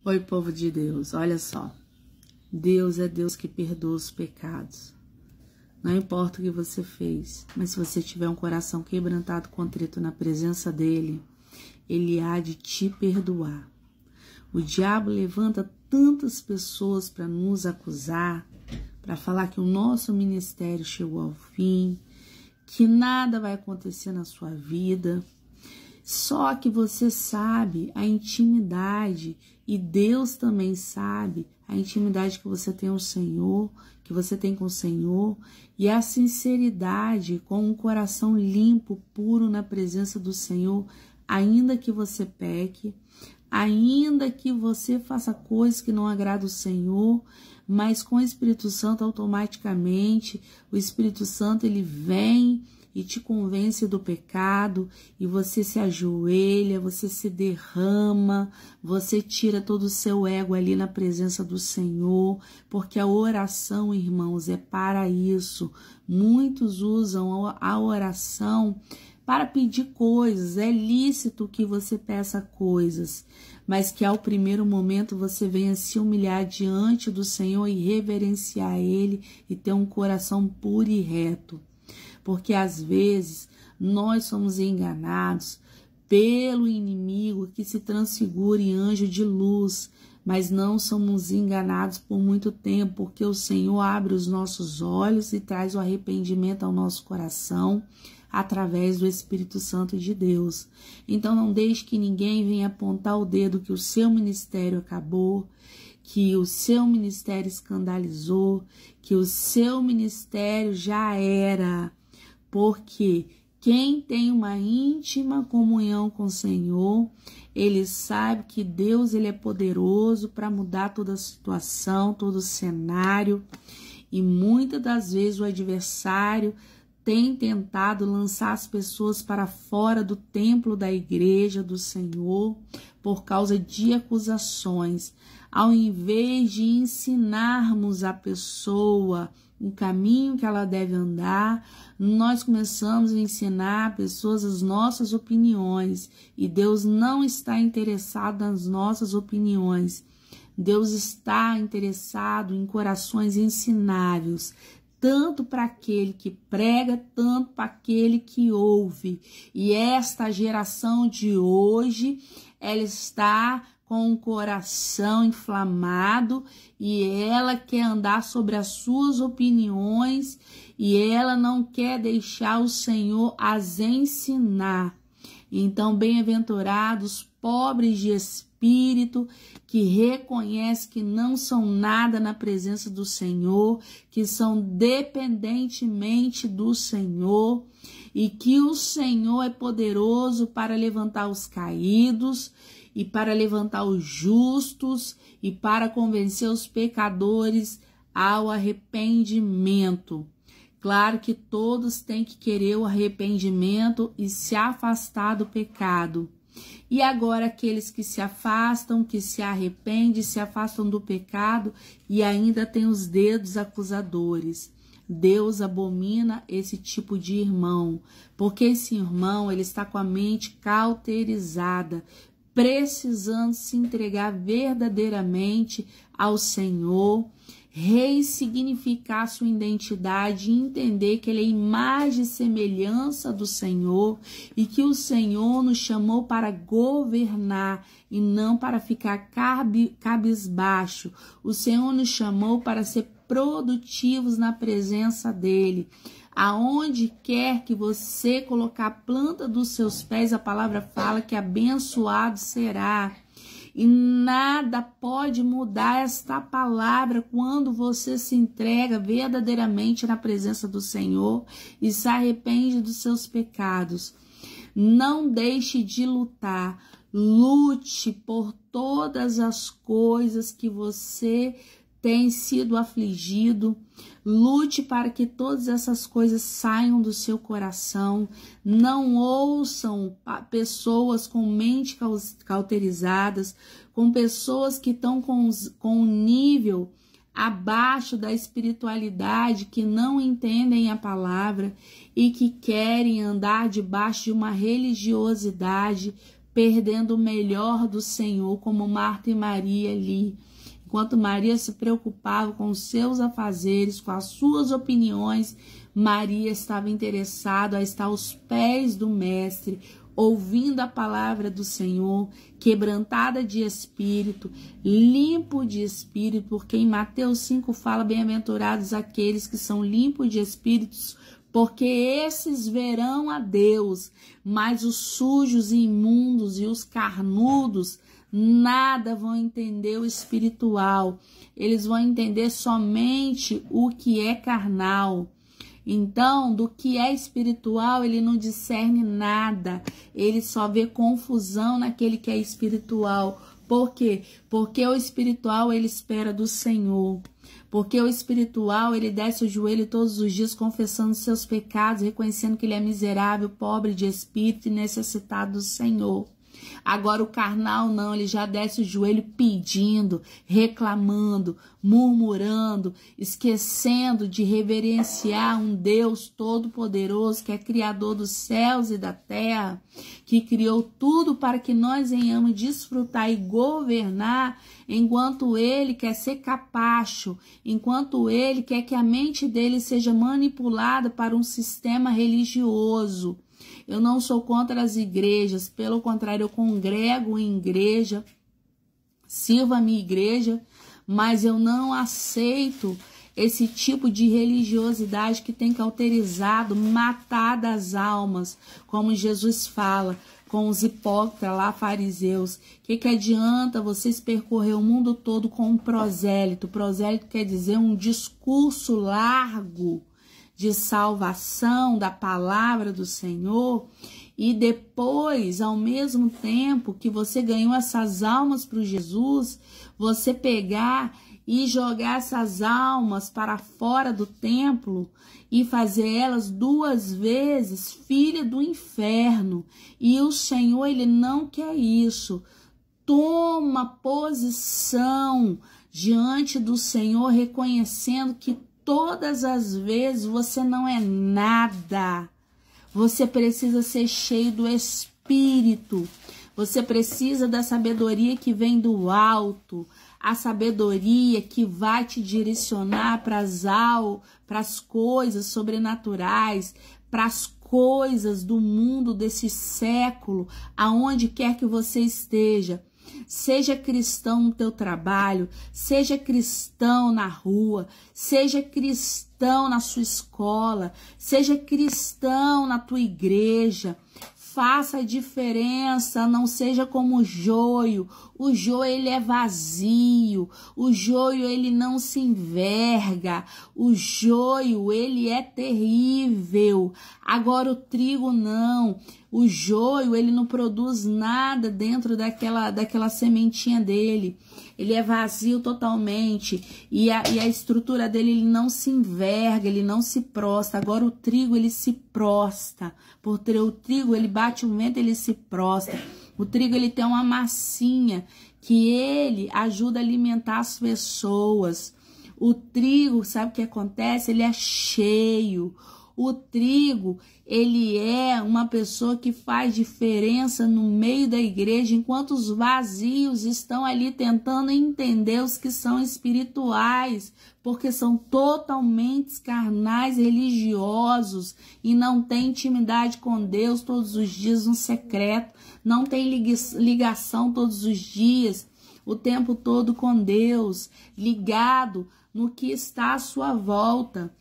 Oi, povo de Deus, olha só. Deus é Deus que perdoa os pecados. Não importa o que você fez, mas se você tiver um coração quebrantado, contrito na presença dele, ele há de te perdoar. O diabo levanta tantas pessoas para nos acusar, para falar que o nosso ministério chegou ao fim, que nada vai acontecer na sua vida. Só que você sabe a intimidade, e Deus também sabe a intimidade que você tem ao Senhor, que você tem com o Senhor, e a sinceridade com um coração limpo, puro na presença do Senhor, ainda que você peque, ainda que você faça coisas que não agradam o Senhor, mas com o Espírito Santo automaticamente, o Espírito Santo ele vem e te convence do pecado, e você se ajoelha, você se derrama, você tira todo o seu ego ali na presença do Senhor, porque a oração, irmãos, é para isso. Muitos usam a oração para pedir coisas, é lícito que você peça coisas, mas que ao primeiro momento você venha se humilhar diante do Senhor e reverenciar Ele e ter um coração puro e reto. Porque às vezes nós somos enganados pelo inimigo que se transfigura em anjo de luz, mas não somos enganados por muito tempo, porque o Senhor abre os nossos olhos e traz o arrependimento ao nosso coração através do Espírito Santo de Deus. Então não deixe que ninguém venha apontar o dedo que o seu ministério acabou, que o seu ministério escandalizou, que o seu ministério já era. Porque quem tem uma íntima comunhão com o Senhor, ele sabe que Deus ele é poderoso para mudar toda a situação, todo o cenário. E muitas das vezes o adversário tem tentado lançar as pessoas para fora do templo da igreja do Senhor por causa de acusações. Ao invés de ensinarmos a pessoa o caminho que ela deve andar, nós começamos a ensinar a pessoas as nossas opiniões, e Deus não está interessado nas nossas opiniões. Deus está interessado em corações ensináveis, tanto para aquele que prega, tanto para aquele que ouve. E esta geração de hoje, ela está com o coração inflamado e ela quer andar sobre as suas opiniões e ela não quer deixar o Senhor as ensinar. Então, bem-aventurados, pobres de espírito, que reconhecem que não são nada na presença do Senhor, que são dependentemente do Senhor e que o Senhor é poderoso para levantar os caídos e para levantar os justos e para convencer os pecadores ao arrependimento. Claro que todos têm que querer o arrependimento e se afastar do pecado. E agora aqueles que se afastam, que se arrependem, se afastam do pecado e ainda têm os dedos acusadores. Deus abomina esse tipo de irmão, porque esse irmão ele está com a mente cauterizada, precisando se entregar verdadeiramente ao Senhor, ressignificar sua identidade e entender que ele é imagem e semelhança do Senhor e que o Senhor nos chamou para governar e não para ficar cabisbaixo. O Senhor nos chamou para ser produtivos na presença dele. Aonde quer que você colocar a planta dos seus pés, a palavra fala que abençoado será. E nada pode mudar esta palavra quando você se entrega verdadeiramente na presença do Senhor e se arrepende dos seus pecados. Não deixe de lutar. Lute por todas as coisas que você tem sido afligido. Lute para que todas essas coisas saiam do seu coração. Não ouçam pessoas com mente cauterizadas, com pessoas que estão com um nível abaixo da espiritualidade, que não entendem a palavra e que querem andar debaixo de uma religiosidade perdendo o melhor do Senhor, como Marta e Maria ali. Enquanto Maria se preocupava com os seus afazeres, com as suas opiniões, Maria estava interessada a estar aos pés do Mestre, ouvindo a palavra do Senhor, quebrantada de espírito, limpo de espírito, porque em Mateus 5 fala: bem-aventurados aqueles que são limpos de espíritos, porque esses verão a Deus. Mas os sujos e imundos e os carnudos nada vão entender o espiritual. Eles vão entender somente o que é carnal. Então, do que é espiritual, ele não discerne nada. Ele só vê confusão naquele que é espiritual. Por quê? Porque o espiritual, ele espera do Senhor. Porque o espiritual, ele desce o joelho todos os dias, confessando seus pecados, reconhecendo que ele é miserável, pobre de espírito e necessitado do Senhor. Agora o carnal não, ele já desce o joelho pedindo, reclamando, murmurando, esquecendo de reverenciar um Deus todo-poderoso que é criador dos céus e da terra, que criou tudo para que nós venhamos desfrutar e governar, enquanto ele quer ser capacho, enquanto ele quer que a mente dele seja manipulada para um sistema religioso. Eu não sou contra as igrejas, pelo contrário, eu congrego em igreja, sirvo a minha igreja, mas eu não aceito esse tipo de religiosidade que tem cauterizado, matado as almas, como Jesus fala com os hipócritas lá, fariseus. Que adianta vocês percorrer o mundo todo com um prosélito? Prosélito quer dizer um discurso largo de salvação da palavra do Senhor, e depois, ao mesmo tempo que você ganhou essas almas para o Jesus, você pegar e jogar essas almas para fora do templo e fazer elas 2 vezes filha do inferno. E o Senhor, ele não quer isso. Toma posição diante do Senhor, reconhecendo que todas as vezes você não é nada. Você precisa ser cheio do Espírito. Você precisa da sabedoria que vem do alto. A sabedoria que vai te direcionar para as coisas sobrenaturais, para as coisas do mundo desse século, aonde quer que você esteja. Seja cristão no teu trabalho, seja cristão na rua, seja cristão na sua escola, seja cristão na tua igreja. Faça a diferença, não seja como o joio. O joio, ele é vazio. O joio, ele não se enverga. O joio, ele é terrível. Agora o trigo não. O joio, ele não produz nada dentro daquela sementinha dele. Ele é vazio totalmente. E a estrutura dele, ele não se enverga, ele não se prostra. Agora o trigo, ele se prostra. Porque o trigo, ele bate o vento, ele se prostra. O trigo, ele tem uma massinha que ele ajuda a alimentar as pessoas. O trigo, sabe o que acontece? Ele é cheio. O trigo, ele é uma pessoa que faz diferença no meio da igreja, enquanto os vazios estão ali tentando entender os que são espirituais, porque são totalmente carnais, religiosos, e não têm intimidade com Deus todos os dias no secreto, não tem ligação todos os dias, o tempo todo com Deus, ligado no que está à sua volta.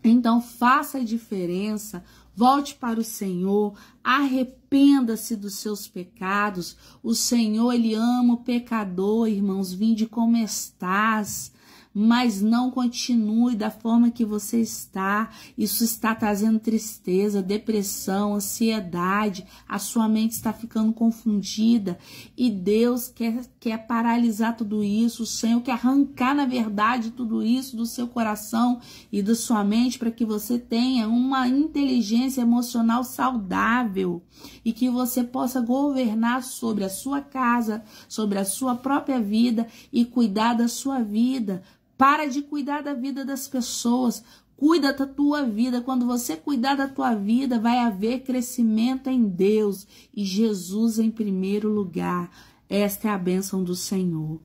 Então, faça a diferença, volte para o Senhor, arrependa-se dos seus pecados. O Senhor, ele ama o pecador, irmãos, vinde como estás, mas não continue da forma que você está. Isso está trazendo tristeza, depressão, ansiedade, a sua mente está ficando confundida e Deus quer paralisar tudo isso. O Senhor quer arrancar, na verdade, tudo isso do seu coração e da sua mente para que você tenha uma inteligência emocional saudável e que você possa governar sobre a sua casa, sobre a sua própria vida e cuidar da sua vida. Para de cuidar da vida das pessoas, Cuida da tua vida. Quando você cuidar da tua vida, vai haver crescimento em Deus e Jesus em primeiro lugar. Esta é a bênção do Senhor.